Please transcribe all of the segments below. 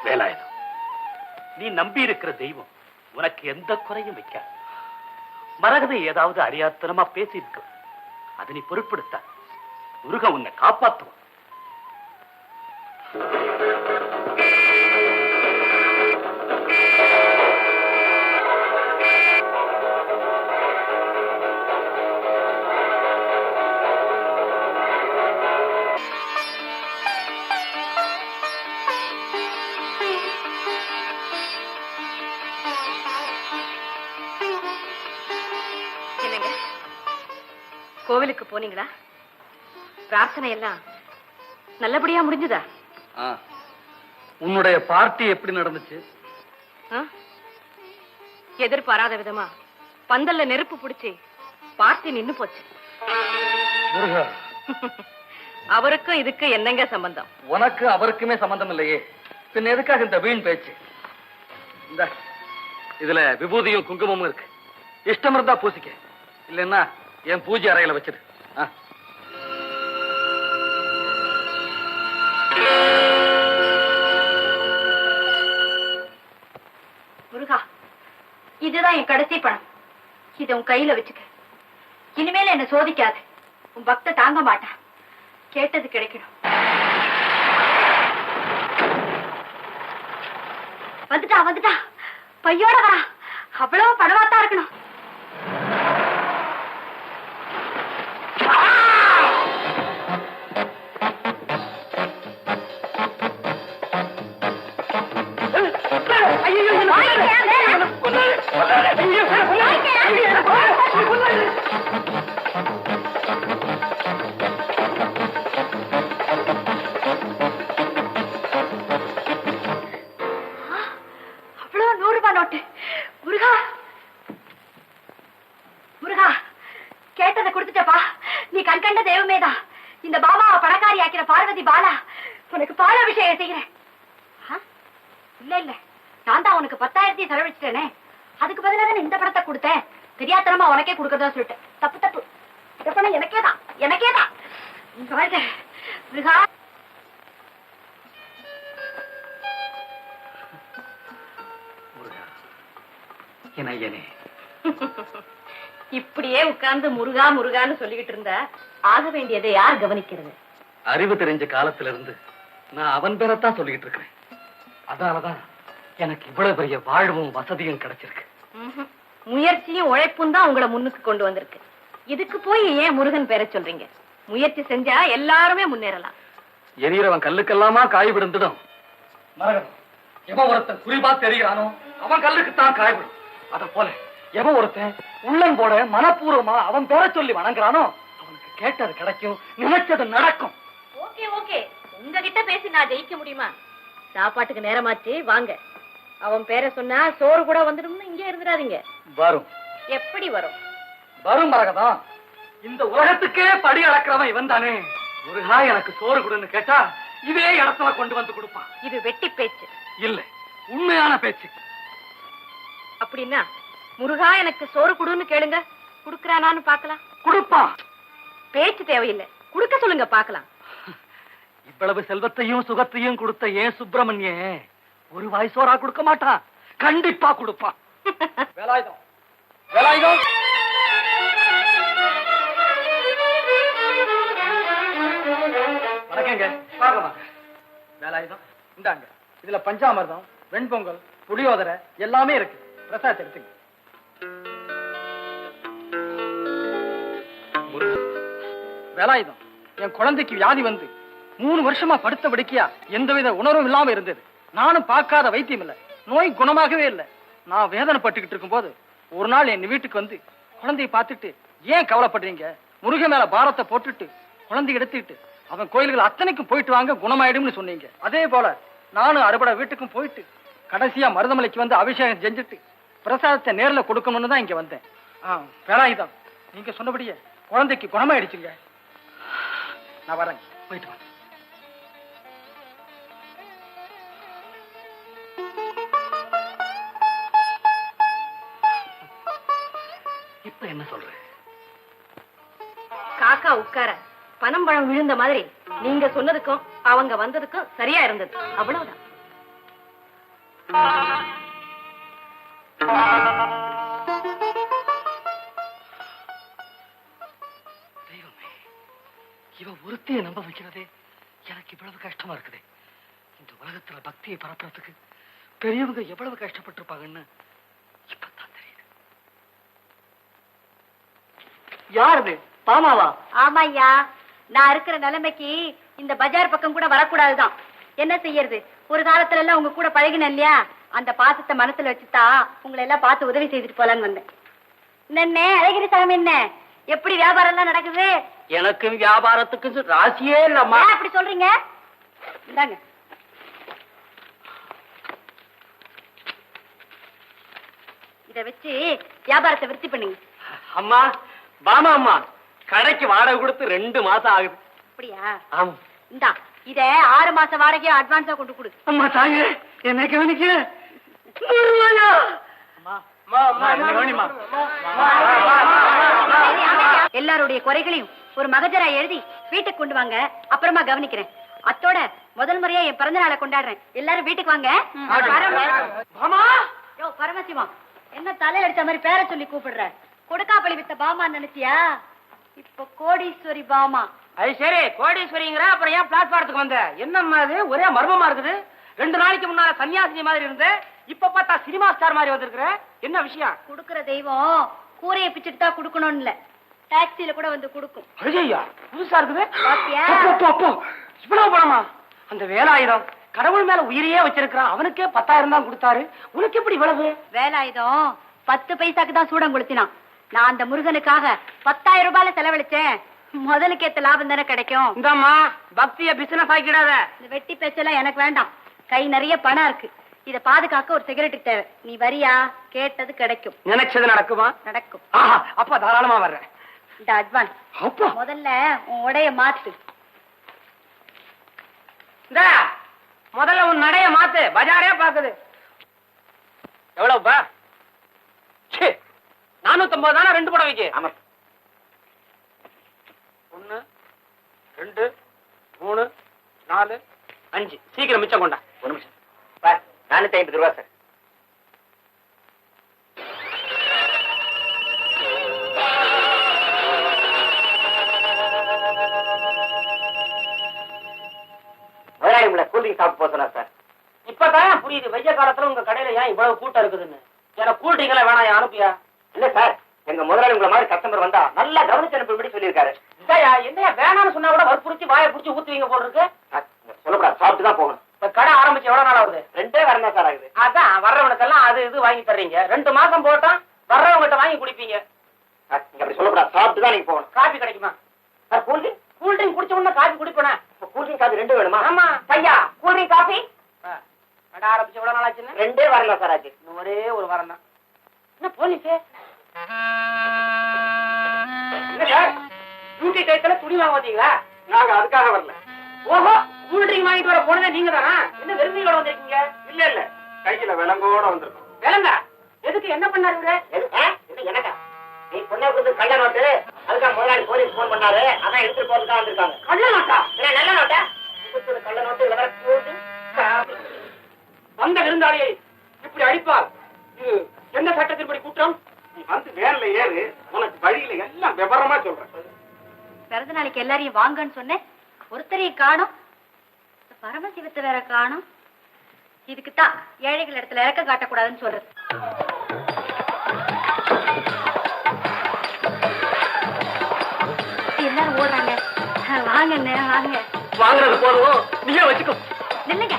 வேலாயுதம், நீ நம்பி இருக்கிற தெய்வம் உனக்கு எந்த குறையும் வைக்க. மரகதை ஏதாவது அறியாத்தனமா பேசியிருக்கு, அது நீ பொருட்படுத்த. முருகன் உன்னை காப்பாற்றுவான். கோவிலுக்கு போனீங்களா? பிரார்த்தனை எல்லாம் நல்லபடியா முடிஞ்சதா? உன்னுடைய பார்ட்டி எப்படி நடந்துச்சு? எதிர்பாராத விதமா பந்தல்ல நெருப்பு பிடிச்சி பார்ட்டி நின்னு போச்சு. அவருக்கும் இதுக்கு என்னங்க சம்பந்தம்? உனக்கு அவருக்குமே சம்பந்தம் இல்லையே, பின்ன எதுக்காக இந்த வீண் பேச்சு? இந்த இதுல விபூதியும் குங்குமமும் இருக்கு, இஷ்டம் இருந்தா பூசிக்க, இல்லைன்னா என் பூஜை அறையில வச்சிரு. முருகா, இதுதான் என் கடைசி பணம். இதை உன் கையில வச்சுக்க. இனிமேல என்ன சோதிக்காது. உன் பக்த தாங்க மாட்டான். கேட்டது கிடைக்கணும். வந்துட்டா வந்துட்டா, பையோட வரா. அவ்வளவு பணமாத்தான் இருக்கணும். அவ்வளவு 100 ரூபாய் நோட்டு. முருகா முருகா, கேட்டதை கொடுத்துட்டப்பா. நீ கண்கண்ட தெய்வமேதான். இந்த பாபாவை பணக்காரி ஆக்கிற பார்வதி பாலா, உனக்கு பாலாபிஷேகம் செய்கிறேன். இல்ல இல்ல, நான் தான் உனக்கு 10,000 செலவழிச்சிட்டேனே, அதுக்கு பதிலாக இந்த பணத்தை கொடுத்தேன். தெரியாதனமா உனக்கே கொடுக்கறதா சொல்லிட்டேன். தப்பு தப்பு. பணம் எனக்கேதான், எனக்கேதான். முருகா, இப்படியே உட்கார்ந்து முருகா முருகான்னு சொல்லிக்கிட்டு இருந்தா ஆக வேண்டியதை யார் கவனிக்கிறது? அறிவு தெரிஞ்ச காலத்துல இருந்து நான் அவன் பேரத்தான் சொல்லிக்கிட்டு இருக்கிறேன். அதனாலதான் எனக்கு இவ்வளவு பெரிய வாழ்வும் வசதியும் கிடைச்சிருக்கு. முயற்சியும் உழைப்பும் தான் உங்களை முன்னுக்கு கொண்டு வந்திருக்கு. இதுக்கு போய் ஏன் முருகன் பேர சொல்றீங்க? முயற்சி செஞ்சா எல்லாருமே முன்னேறலாம். எரியறவன் கல்லுக்கெல்லாமா காய் விடுந்துடும். மரகதம், எவன் ஒருத்தன் குறிப்பா தெரிகிறானோ அவன் கல்லுக்குத்தான் காய் விடும். அத போல எவன் ஒருத்தன் உள்ளன் போட மனப்பூர்வமா அவன் பேர சொல்லி வணங்குறானோ அவனுக்கு கேட்டது கிடைக்கும், நினைச்சது நடக்கும். ஓகே ஓகே, உங்ககிட்ட பேசி நான் ஜெயிக்க முடியுமா? சாப்பாட்டுக்கு நேரமாச்சு, வாங்க. அவன் பேரை சொன்னா சோறு கூட வந்துடும்னு இங்கே இருந்துடாதீங்க. வரும். எப்படி வரும்? வரும் மரகதம். இந்த உலகத்துக்கே படி அளக்கிறவன் இவன் தானே. முருகா எனக்கு சோறு கொடுன்னு கேட்டா இதே இடத்துல கொண்டு வந்து கொடுப்பான். இது வெட்டி பேச்சு இல்ல, உண்மையான பேச்சு. அப்படின்னா முருகா எனக்கு சோறு கொடுன்னு கேளுங்க, குடுக்கறானான்னு பாக்கலாம். கொடுப்பான். பேச்சு தேவையில்லை, குடுக்க சொல்லுங்க பாக்கலாம். இவ்வளவு செல்வத்தையும் சுகத்தையும் கொடுத்த ஏன் சுப்பிரமணிய ஒரு வாய் சோறா கொடுக்க மாட்டான்? கண்டிப்பா கொடுப்பான். வேலாயுதம், வேலாயுதம். வணக்கங்க. வேலாயுதம் இந்தாங்க. இதுல பஞ்சாமிர்தம், வெண்பொங்கல், புளியோதரை எல்லாமே இருக்கு. பிரசாத் எடுத்துங்க. வேலாயுதம், என் குழந்தைக்கு வியாதி வந்து 3 வருஷமா படுத்த படுக்கையா எந்தவித உணர்வும் இல்லாம இருந்தது. நானும் பார்க்காத வைத்தியம் இல்ல, நோய் குணமாகவே இல்லை. நான் வேதனைப்பட்டுக்கிட்டு இருக்கும் போது ஒரு நாள் என் வீட்டுக்கு வந்து குழந்தைய பார்த்துட்டு, ஏன் கவலைப்படுறீங்க, முருகன் மேல பாரத்தை போட்டுட்டு குழந்தைய எடுத்துக்கிட்டு அவன் கோயில்கள் அத்தனைக்கும் போயிட்டு வாங்க, குணமாயிடும்னு சொன்னீங்க. அதே போல நானும் அறுபடை வீட்டுக்கும் போயிட்டு கடைசியா மருதமலைக்கு வந்து அபிஷேகம் செஞ்சுட்டு பிரசாதத்தை நேர்ல கொடுக்கணும்னு தான் இங்க வந்தேன். வேலாயுதம், நீங்க சொன்னபடியே குழந்தைக்கு குணமாயிடுச்சுங்க. நான் வரேன், போயிட்டு வரேன். என்ன சொல்ற? காக்கா உட்கார பனம் பழம் விழுந்த மாதிரி நீங்க சொன்னதுக்கும் அவங்க வந்ததுக்கும் சரியா இருந்தது. அவ்வளவுதான். தெய்வமே, இவ ஒருத்தைய நம்ப வைக்கிறதே எனக்கு இவ்வளவு கஷ்டமா இருக்குது. இந்த உலகத்துல பக்தியை பரப்புறதுக்கு பெரியவங்க எவ்வளவு கஷ்டப்பட்டிருப்பாங்கன்னு இப்பதான் தெரியுது. யாரு? பாமாவா? ஆமா ஐயா, நான் இருக்கிற நிலைமைக்கு இந்த பஜார் பக்கம் கூட வரக்கூடாதுதான். என்ன செய்யறது? ஒரு காலத்துல எல்லாம் உங்க கூட பழகின இல்லையா, அந்த பாசத்தை மனசுல வச்சுதான் உங்களை எல்லாம் பார்த்து உதவி செய்துட்டு போலான்னு வந்தேன். என்னண்ணே அழகிரி சாமி, என்ன எப்படி வியாபாரம் எல்லாம் நடக்குது? எனக்கு வியாபாரத்துக்கு ராசியே இல்லம்மா. ஏன் அப்படி சொல்றீங்க? இந்தாங்க. இத வச்சு வியாபாரத்தை விருத்தி பண்ணுங்க. அம்மா, பாமா அம்மா, கடைக்கு வாடகை கொடுத்து 2 மாசம் ஆகுது. அப்படியா? ஆமா. இந்தா, இத 6 மாச வாடகையா அட்வான்ஸா கொண்டு கொடு. அம்மா தாயே, என்ன கவனிக்க. எல்லாருடைய குறைகளையும் ஒரு மகஜரா எழுதி வீட்டுக்கு கொண்டு வாங்க, அப்புறமா கவனிக்கிறேன். அத்தோட முதல் முறையா என் பிறந்த நாளை கொண்டாடுறேன். எல்லாரும் வீட்டுக்கு வாங்க. யோ பரமசிவம், என்ன தலையில அடிச்ச மாதிரி பேர சொல்லி கூப்பிடுற? கொடுக்காப்பள்ளி வித்த பாமா நினைச்சியா? இப்ப கோடீஸ்வரி பாமா. அது சரி, கோடீஸ்வரிங்கிற, அப்புறம் ஏன் பிளாட்பாரத்துக்கு வந்த? என்னம்மா இது ஒரே மர்மமா இருக்குது? 2 நாளைக்கு முன்னால சன்னியாசி மாதிரி இருந்த, இப்ப பார்த்தா சினிமா ஸ்டார் மாதிரி வந்திருக்கிற. என்ன விஷயம்? குடுக்கிற தெய்வம் கூரையை பிச்சுட்டு தான் குடுக்கணும்னு இல்ல, டாக்ஸில கூட வந்து குடுக்கும். ஐயா, புதுசா இருக்குது. பாத்தியா? இவ்வளவு பணமா? அந்த வேலாயுதம் கடவுள் மேல உயிரையே வச்சிருக்கான், அவனுக்கே 10,000 தான் கொடுத்தாரு. உனக்கு எப்படி இவ்வளவு? வேலாயுதம் 10 பைசாக்கு தான் சூடம் கொளுத்தினான். நான் அந்த முருகனுக்காக 10,000 ரூபாயில செலவழிச்சேன். முதலுக்கு ஏத்த லாபம் தானே கிடைக்கும். இந்தம்மா, பக்திய பிசினஸ் ஆக்கிடாத. இந்த வெட்டி பேச்செல்லாம் எனக்கு வேண்டாம். கை நிறைய பணம் இருக்கு. இத பாதுகாக்க ஒரு செக்யூரிட்டி தேவை. நீ வரியா? கேட்டது கிடைக்கும். நினைச்சது நடக்குமா? நடக்கும். அப்ப தாராளமா வர்றேன். இந்த அட்வான்ஸ். அப்பா, முதல்ல உன் உடைய மாத்து. இந்த முதல்ல உன் நடைய மாத்து, பஜாரே பாக்குது. எவ்வளவுப்பா? 450 தானே 2 புடவைக்கு? ஆமா. 1 2 3 4 5. சீக்கிரம் மிச்சம் கொண்டா. ஒரு நிமிஷம். 450 ரூபா சார். கூல்ட்ரிங்க் சாப்பிட்டு போக சொன்னார் சார். இப்பதான் புரியுது வெய்ய காலத்துல உங்க கடையில ஏன் இவ்வளவு கூட்டம் இருக்குதுன்னு. எனக்கு கூல்ட்ரிங்க் எல்லாம் வேணாம், அனுப்பியா? இல்ல சார், எங்க முதலாளி உங்களை மாதிரி கஸ்டமர் வந்தா நல்லா கவனிச்சு அனுப்பி சொல்லியிருக்காரு. என்னையா வேணாம்னு சொன்னா கூட வற்புறுத்தி வாயை புடிச்சு ஊத்துவீங்க போல இருக்கு. சொல்லக்கூடாது, சாப்பிட்டு தான் போகணும். இப்ப கடை ஆரம்பிச்சு எவ்வளவு நாள் ஆகுது? 2 வாரம் தான் சார் ஆகுது. அதான் வர்றவனுக்கெல்லாம் அது இது வாங்கி தர்றீங்க. 2 மாசம் போட்டா வர்றவங்கிட்ட வாங்கி குடிப்பீங்க. அப்படி சொல்லக்கூடாது, சாப்பிட்டு தான் நீங்க போகணும். காபி கிடைக்குமா சார்? கூல்ட்ரிங்க் கூல்ட்ரிங்க் குடிச்ச உடனே காபி குடிப்பேன். கூல்ட்ரிங்க் காபி 2 வேணுமா? ஆமா. ஐயா, கூல்ட்ரிங்க் காபி. கடை ஆரம்பிச்சு எவ்வளவு நாள் ஆச்சுன்னு? 2 வாரம் தான் சார் ஆச்சு. இன்னும் ஒரே ஒரு வாரம் தான். என்ன போலீஸ்? என்ன சார், டியூட்டி டைத்துல துணி வாங்க வந்தீங்களா? நாங்க அதுக்காக வரல. ஓஹோ, கூல்ட்ரிங்க் வாங்கிட்டு வர போனதே நீங்க தானா? என்ன வெறுமையோட வந்திருக்கீங்க? இல்ல இல்ல, கையில விலங்கோட வந்திருக்கோம். விலங்கா? எதுக்கு? என்ன பண்ணாரு இவரு? எனக்கா? நீ பொண்ணை கொடுத்து கள்ள நோட்டு, அதுக்காக முதலாளி போலீஸ் போன் பண்ணாரு, அதான் எடுத்துட்டு போறதுக்காக வந்திருக்காங்க. கள்ள நோட்டா? நல்ல நோட்டா? கள்ள நோட்டு வந்த விருந்தாளியை இப்படி அடிப்பார். இது என்ன சட்டத்தின்படி குற்றம்? நீ வந்து வேன்ல ஏறு, உனக்கு வழியில எல்லாம் விவரமா சொல்றேன். பிறந்த நாளைக்கு எல்லாரையும் வாங்கன்னு சொன்னேன், ஒருத்தரையும் காணும். பரமசிவத்தை வேற காணும். இதுக்குத்தான் ஏழைகள் இடத்துல இறக்க காட்டக்கூடாதுன்னு சொல்றது. எல்லாரும் ஓடுறாங்க. வாங்க வாங்க. வாங்குறது போதும், நீயே வச்சுக்கோ. நில்லுங்க.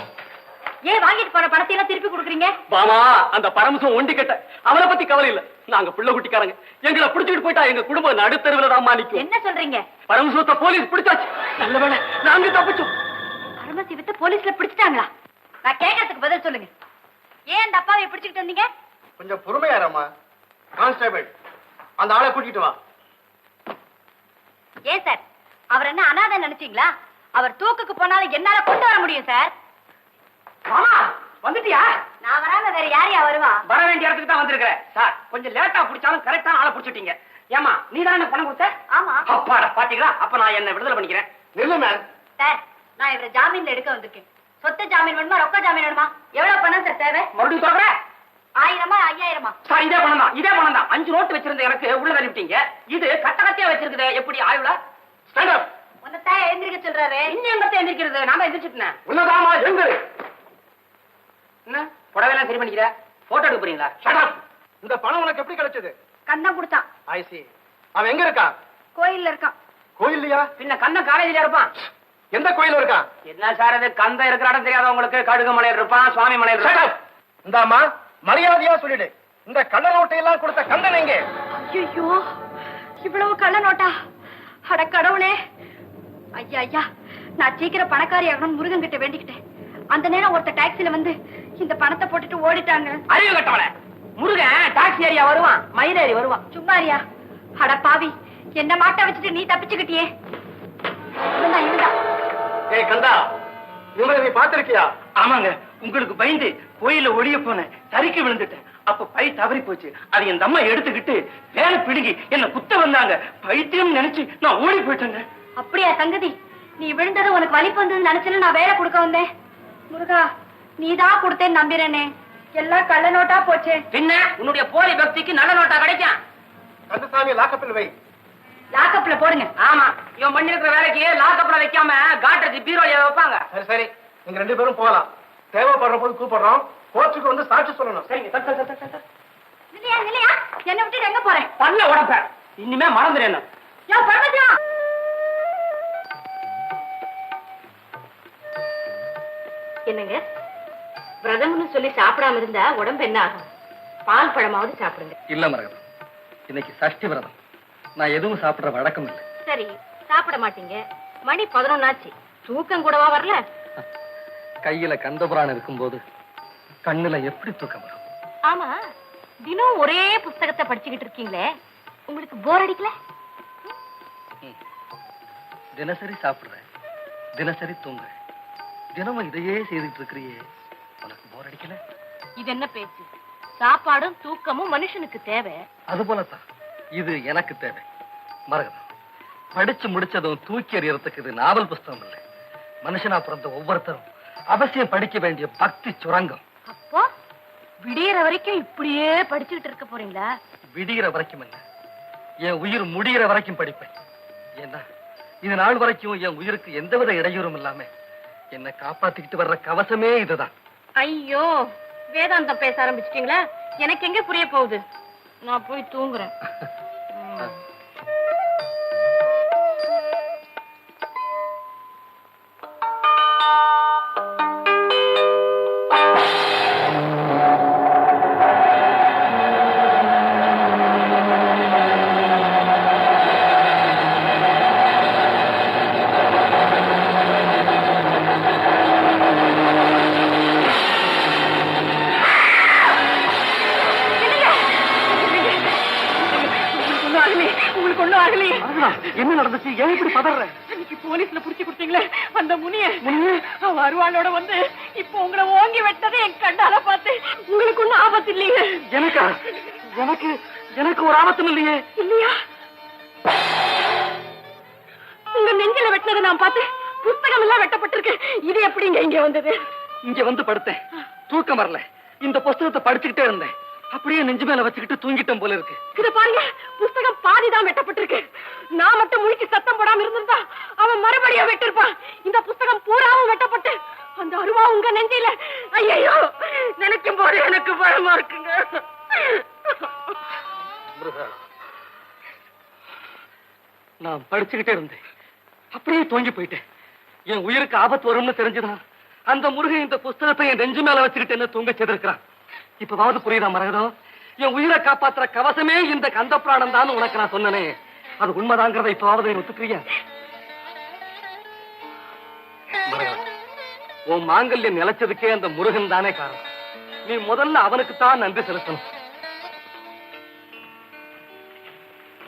ஏன் வாங்கிட்டு போற பணத்தையெல்லாம் திருப்பி கொடுக்குறீங்க? பாமா, அந்த பரமசம் ஒண்டி கட்ட, அவனை பத்தி கவலை இல்ல. நாங்க பிள்ளை குட்டிக்காரங்க. எங்களை பிடிச்சிட்டு போயிட்டா எங்க குடும்பம் நடுத்தருவில் தான் மாணிக்கும். என்ன சொல்றீங்க? பரமசிவத்தை போலீஸ் பிடிச்சாச்சு. நல்ல வேளை நாங்க தப்பிச்சோம். பரமசிவத்தை போலீஸ்ல பிடிச்சிட்டாங்களா? நான் கேட்கறதுக்கு பதில் சொல்லுங்க. ஏன் அந்த அப்பாவை பிடிச்சிட்டு வந்தீங்க? கொஞ்சம் பொறுமையாரம்மா. கான்ஸ்டபிள், அந்த ஆளை கூட்டிட்டு வா. ஏன் சார், அவர் என்ன அனாதை நினைச்சீங்களா? அவர் தூக்குக்கு போனாலும் என்னால கொண்டு வர முடியும் சார். வந்துட்டியா? நான் வராம வேற யாரையா வருவா? வர வேண்டிய இடத்துக்கு தான் வந்திருக்கிறேன் சார். கொஞ்சம் லேட்டா பிடிச்சாலும் கரெக்டான ஆளை பிடிச்சிட்டீங்க. ஏமா நீ தானே பணம் கொடுத்த? ஆமா அப்பாடா பாத்தீங்களா? அப்ப நான் என்ன விடுதலை பண்ணிக்கிறேன். நில்லு மேம். சார், நான் இவரை ஜாமீன்ல எடுக்க வந்திருக்கேன். சொத்து ஜாமீன் வேணுமா, ரொக்க ஜாமீன் வேணுமா? எவ்வளவு பணம் சார் தேவை? மறுபடியும் சொல்ற? 1000 5000? சார் இதே பணம் தான், இதே பணம் தான். 5 நோட்டு வச்சிருந்த எனக்கு உள்ள தள்ளிவிட்டீங்க. இது கட்ட கட்டியா வச்சிருக்குது. எப்படி ஆயுள? Stand up. உன்னதான் எழுந்திருக்க சொல்றாரு. இன்னும் எங்கத்த எந்திரிக்கிறது? நான் தான் எந்திரிச்சிட்டேன். உள்ளதாமா எங்க? என்ன புடவையெல்லாம் சரி பண்ணிக்கிற? போட்டோ எடுக்க போறீங்களா? Shut up. இந்த பணம் உனக்கு எப்படி கிடைச்சது? கண்ணம் கொடுத்தான். I see. அவன் எங்க இருக்கான்? கோயில்ல இருக்கான். கோயில்லையா? பின்ன கண்ண காலேஜ்ல இருப்பான். எந்த கோயில்ல இருக்கான்? என்ன சார் இது? கந்த இருக்கிற இடம் தெரியாத உங்களுக்கு? கடுகு மலையில் இருப்பான், சுவாமி மலையில் ஷட் இருப்பான். அப். இந்தாமா மரியாதையா சொல்லிடு. இந்த கள்ள நோட்டை எல்லாம் கொடுத்த கந்தன் எங்க? ஐயோ, இவ்வளவு கள்ள நோட்டா? அட கடவுளே. ஐயா ஐயா, நான் சீக்கிரம் பணக்காரி ஆகணும் முருகன் கிட்ட வேண்டிக்கிட்டேன். அந்த நேரம் ஒருத்த டாக்ஸில வந்து இந்த பணத்தை போட்டுட்டு ஓடிட்டாங்க. அறிவு கட்டவள. முருகன் டாக்ஸி ஏரியா வருவான், மயில் ஏறி வருவான். சும்மாரியா? அட பாவி, என்ன மாட்ட வச்சுட்டு நீ தப்பிச்சுக்கிட்டியே. இவன்தான். ஏய் கந்தா, இவங்களை நீ பாத்திருக்கியா? ஆமாங்க, உங்களுக்கு பயந்து கோயில ஒளிய போனேன், தறிக்கு விழுந்துட்டேன். அப்ப பை தவறி போச்சு. அது என் அம்மா எடுத்துக்கிட்டு வேலை பிடுங்கி என்ன குத்த வந்தாங்க. பைத்தியம் நினைச்சு நான் ஓடி போயிட்டேங்க. அப்படியா சங்கதி? நீ விழுந்தது உனக்கு வலிப்பு வந்தது நினைச்சுன்னு நான் வேலை கொடுக்க வந்தேன். முருகா, நீதான் கொடுத்தேன்னு நம்பிறனே. எல்லாம் கள்ள நோட்டா போச்சே. பின்ன உன்னுடைய போலி பக்திக்கு நல்ல நோட்டா கிடைக்கும். கந்தசாமி லாக்கப்பில் வை. லாக்கப்ல போடுங்க. ஆமா, இவன் பண்ணி இருக்கிற வேலைக்கு லாக்கப்ல வைக்காம காட்டுறது பீரோல வைப்பாங்க. சரி சரி, நீங்க 2 பேரும் போகலாம். தேவைப்படுற போது கூப்பிடுறோம். கோர்ட்டுக்கு வந்து சாட்சி சொல்லணும். சரிங்க, சரி, சரி, சரி, சரி. இல்லையா இல்லையா? என்ன விட்டு எங்க போறேன்? பல்ல உடப்ப இனிமே மறந்துடுறேன். யோ பரமசிவா, என்னங்க விரதம்னு சொல்லி சாப்பிடாம இருந்தா உடம்பு என்ன ஆகும்? பால் பழமாவது சாப்பிடுங்க. இல்ல மரகதம், இன்னைக்கு சஷ்டி விரதம். நான் எதுவும் சாப்பிடுற வழக்கம் இல்லை. சரி, சாப்பிட மாட்டீங்க. மணி 11 ஆச்சு. தூக்கம் கூடவா வரல? கையில கந்தபுராணம் இருக்கும்போது கண்ணுல எப்படி தூக்கம் வரும்? ஆமா, தினம் ஒரே புஸ்தகத்தை படிச்சுக்கிட்டு இருக்கீங்களே, உங்களுக்கு போர் அடிக்கல? தினசரி சாப்பிடுறேன், தினசரி தூங்குறேன், தினமும் இதையே செய்துட்டு இருக்கிறியே, உனக்கு போர் அடிக்கல? இது என்ன பேச்சு? சாப்பாடும் தூக்கமும் மனுஷனுக்கு தேவை. அது போலத்தான் இது எனக்கு தேவை. மரகதம், படிச்சு முடிச்சதும் தூக்கி எறியறதுக்கு இது நாவல் புஸ்தகம் இல்லை. மனுஷனா பிறந்த ஒவ்வொருத்தரும் அவசியம் படிக்க வேண்டிய பக்தி சுரங்கம். அப்போ விடியற வரைக்கும் இப்படியே படிச்சுக்கிட்டு இருக்க போறீங்களா? விடிகிற வரைக்கும் இல்ல, என் உயிர் முடிகிற வரைக்கும் படிப்பேன். ஏன்னா இது நாள் வரைக்கும் என் உயிருக்கு எந்தவித இடையூறும் இல்லாம என்னை காப்பாத்திக்கிட்டு வர்ற கவசமே இதுதான். ஐயோ, வேதாந்தம் பேச ஆரம்பிச்சிட்டீங்களா? எனக்கு எங்க புரிய போகுது. நான் போய் தூங்குறேன். என்ன நடந்துச்சு? ஏன் இப்படி பதற? இன்னைக்கு போலீஸ்ல புடிச்சு கொடுத்தீங்களே அந்த முனிய, வருவாளோட வந்து இப்போ உங்களை ஓங்கி வெட்டதை என் கண்டால பார்த்து. உங்களுக்கு ஒண்ணும் ஆபத்து இல்லையே? எனக்கா? எனக்கு எனக்கு ஒரு ஆபத்தும் இல்லையே. இல்லையா? உங்க நெஞ்சில வெட்டினதை நான் பார்த்தேன். புத்தகம் எல்லாம் வெட்டப்பட்டிருக்கு. இது எப்படிங்க இங்க வந்தது? இங்க வந்து படுத்தேன், தூக்கம் வரல. இந்த புஸ்தகத்தை படிச்சுக்கிட்டே இருந்தேன். அப்படியே நெஞ்சு மேல வச்சுக்கிட்டு தூங்கிட்டேன் போல இருக்கு. இத பாருங்க, புஸ்தகம் பாதிதான் வெட்டப்பட்டிருக்கு. நான் மட்டும் முழிச்சு சத்தம் போடாம இருந்திருந்தா அவன் மறுபடியும் வெட்டிருப்பான். இந்த புஸ்தகம் பூராவும் வெட்டப்பட்டு அந்த அருவா உங்க நெஞ்சில. ஐயோ, நினைக்கும் போது எனக்கு பயமா இருக்குங்க. நான் படிச்சுக்கிட்டே இருந்தேன், அப்படியே தூங்கி போயிட்டேன். என் உயிருக்கு ஆபத்து வரும்னு தெரிஞ்சுதான் அந்த முருகன் இந்த புஸ்தகத்தை என் நெஞ்சு மேல வச்சுக்கிட்டு என்ன தூங்க செய்திருக்கிறான். இப்பவாவது புரியுதா மரகதம்? என் உயிரை காப்பாத்துற கவசமே இந்த கந்த பிராணம் தான் உனக்கு நான் சொன்னனே, அது உண்மைதாங்கிறத இப்பவாவது ஒத்துக்கிறியா? மரகதம், உன் மாங்கல்யம் நிலைச்சதுக்கே அந்த முருகன் தானே காரணம். நீ முதல்ல அவனுக்குத்தான் நன்றி செலுத்தணும்.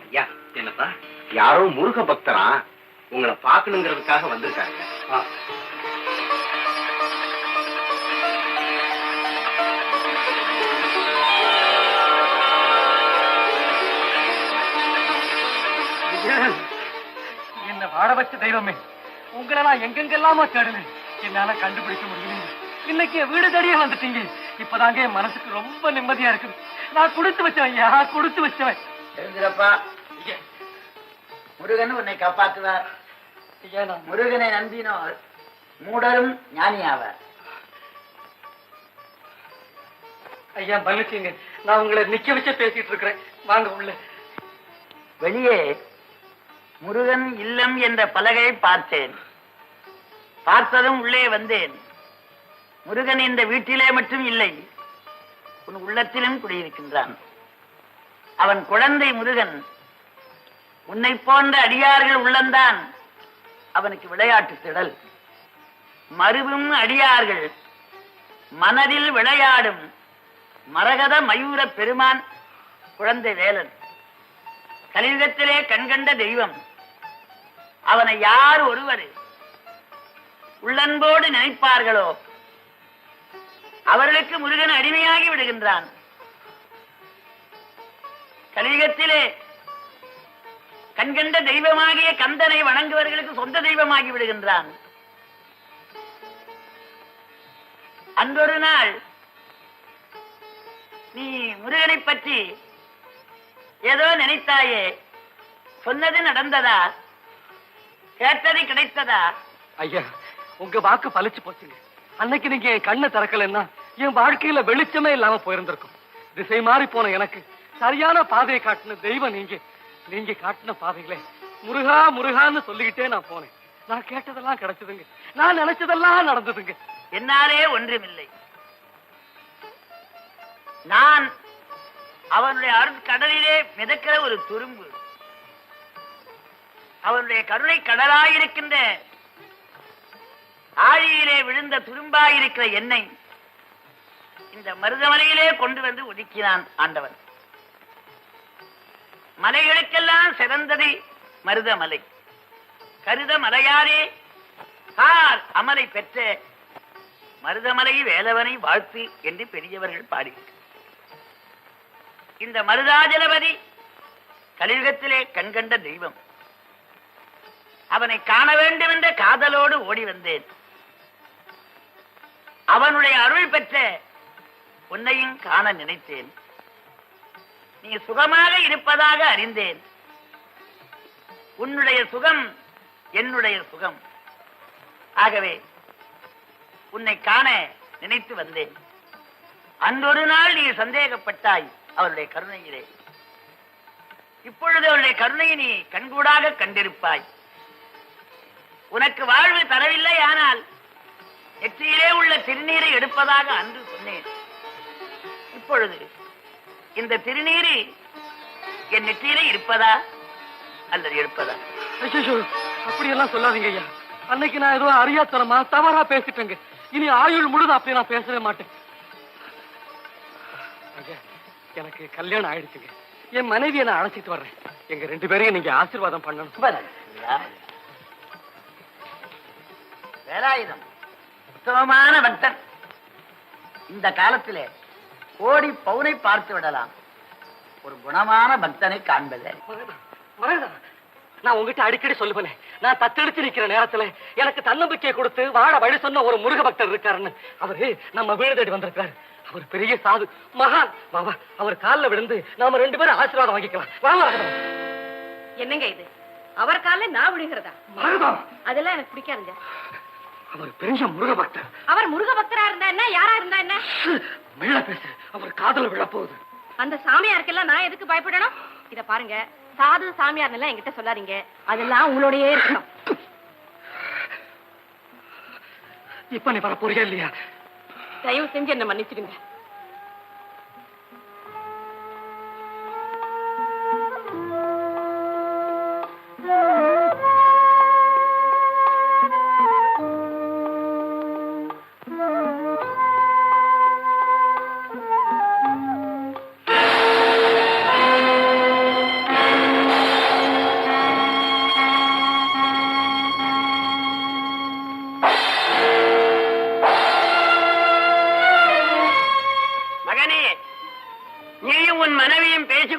ஐயா, என்னப்பா யாரோ முருக பக்தரா உங்களை பார்க்கணுங்கிறதுக்காக வந்திருக்காங்க. வச்ச தெய்வமே, உங்களை நான் எங்கெங்கெல்லாமா தேடுனேன், என்னால கண்டுபிடிக்க முடியல. இன்னைக்கு என் வீடு தேடியே வந்துட்டீங்க. இப்பதாங்க என் மனசுக்கு ரொம்ப நிம்மதியா இருக்குது. நான் கொடுத்து வச்சவன் ஐயா, கொடுத்து வச்சவன். தெரிஞ்சிடப்பா, முருகன் உன்னை காப்பாற்றுவார். ஐயா, நான் முருகனை நம்பினோர் மூடரும் ஞானியாவார். ஐயா மன்னிச்சுங்க, நான் உங்களை நிக்க வச்சே பேசிட்டு இருக்கிறேன். வாங்க உள்ள. வெளியே முருகன் இல்லம் என்ற பலகையை பார்த்தேன். பார்த்ததும் உள்ளே வந்தேன். முருகன் இந்த வீட்டிலே மட்டும் இல்லை, உன் உள்ளத்திலும் குடியிருக்கின்றான். அவன் குழந்தை முருகன். உன்னை போன்ற அடியார்கள் உள்ளந்தான் அவனுக்கு விளையாட்டு திடல். மருவும் அடியார்கள் மனதில் விளையாடும் மரகத மயூர பெருமான் குழந்தை வேலன். கலியுகத்திலே கண்கண்ட தெய்வம். அவனை யார் ஒருவர் உள்ளன்போடு நினைப்பார்களோ அவர்களுக்கு முருகன் அடிமையாகி விடுகின்றான். கலியுகத்திலே கண்கண்ட தெய்வமாகிய கந்தனை வணங்குவர்களுக்கு சொந்த தெய்வமாகி விடுகின்றான். அன்றொரு நாள் நீ முருகனை பற்றி ஏதோ நினைத்தாயே, சொன்னது நடந்ததா? கேட்டது கிடைத்ததா? ஐயா, உங்க வாக்கு பழிச்சு போச்சுங்க. அன்னைக்கு நீங்க என் கண்ணை திறக்கலன்னா என் வாழ்க்கையில வெளிச்சமே இல்லாம போயிருந்திருக்கும். திசை மாறி போன எனக்கு சரியான பாதையை காட்டின தெய்வம் நீங்க. நீங்க காட்டின பாதைகளே முருகா முருகான்னு சொல்லிக்கிட்டே நான் போனேன். நான் கேட்டதெல்லாம் கிடைச்சதுங்க, நான் நினைச்சதெல்லாம் நடந்ததுங்க. என்னாலே ஒன்றுமில்லை. நான் அவனுடைய அருட்கடலிலே மிதக்கிற ஒரு துரும்பு. அவனுடைய கருணை கடலாயிருக்கின்ற ஆழியிலே விழுந்த துரும்பாயிருக்கிற என்னை இந்த மருதமலையிலே கொண்டு வந்து ஒதுக்கினான் ஆண்டவன். மலைகளுக்கெல்லாம் சிறந்தது மருதமலை. கருத மலையாரே கார் அமலை பெற்ற மருதமலை வேலவனை வாழ்த்து என்று பெரியவர்கள் பாடினார். இந்த மருதாஜலபதி கலியுகத்திலே கண்கண்ட தெய்வம். அவனை காண வேண்டும் என்ற காதலோடு ஓடி வந்தேன். அவனுடைய அருள் பெற்ற உன்னையும் காண நினைத்தேன். நீ சுகமாக இருப்பதாக அறிந்தேன். உன்னுடைய சுகம் என்னுடைய சுகம். ஆகவே உன்னை காண நினைத்து வந்தேன். அன்றொரு நாள் நீ சந்தேகப்பட்டாய் அவருடைய கருணையிலே. இப்பொழுது அவருடைய கருணையை நீ கண்கூடாக கண்டிருப்பாய். உனக்கு வாழ்வு தரவில்லை, ஆனால் நெற்றியிலே உள்ள திருநீரை எடுப்பதாக அன்று சொன்னேன். இப்பொழுது இந்த திருநீரு என் நெற்றியிலே இருப்பதா அல்லது எடுப்பதா? ஐயோ, அப்படியெல்லாம் சொல்லாதீங்க ஐயா. அன்னைக்கு நான் ஏதோ அறியாத்தனமா தவறா பேசிட்டேங்க. இனி ஆயுள் முழுது அப்படி நான் பேசவே மாட்டேன். எனக்கு கல்யாணம் ஆயிடுச்சுங்க. என் மனைவியை நான் அழைச்சிட்டு வர்றேன். எங்க 2 பேரையும் நீங்க ஆசீர்வாதம் பண்ணணும். வேலாயுதம் உத்தமமான பக்தன். இந்த காலத்திலே கோடி பவுனை பார்த்து விடலாம். ஒரு குணமான பக்தனை காண்பது. நான் உங்ககிட்ட அடிக்கடி சொல்லுவேன், நான் தத்தெடுத்து நிக்கிற நேரத்துல எனக்கு தன்னம்பிக்கை கொடுத்து வாழ வழி சொன்ன ஒரு முருக பக்தர் இருக்காருன்னு. அவரு நம்ம வீடு தேடி வந்திருக்காரு. அவர் பெரிய சாது, மகான். வாவா, அவர் காலில் விழுந்து நாம 2 பேரும் ஆசீர்வாதம் வாங்கிக்கலாம். வாங்க. என்னங்க இது? அவர் காலில் நான் விழுகிறதா? அதெல்லாம் எனக்கு பிடிக்காதுங்க. அவர் பெரிய முருக பக்தர். அவர் முருக பக்தரா இருந்தா என்ன, யாரா இருந்தா என்ன? மேல பேசு, அவர் காதல விழ போகுது. அந்த சாமியாருக்கெல்லாம் நான் எதுக்கு பயப்படணும்? இத பாருங்க, சாது சாமியார் எல்லாம் என்கிட்ட சொல்லாதீங்க. அதெல்லாம் உங்களோடயே இருக்கணும். இப்ப நீ வர போறியா இல்லையா? தயவு செஞ்சு என்ன மன்னிச்சிடுங்க.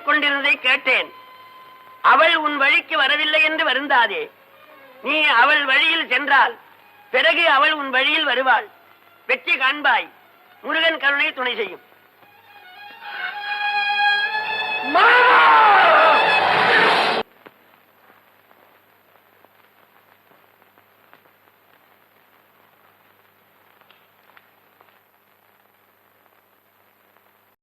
கொண்டிருந்ததை கேட்டேன். அவள் உன் வழிக்கு வரவில்லை என்று வருந்தாதே. நீ அவள் வழியில் சென்றால் பிறகு அவள் உன் வழியில் வருவாள். வெற்றி காண்பாய். முருகன் கருணை துணை செய்யும். மாமா!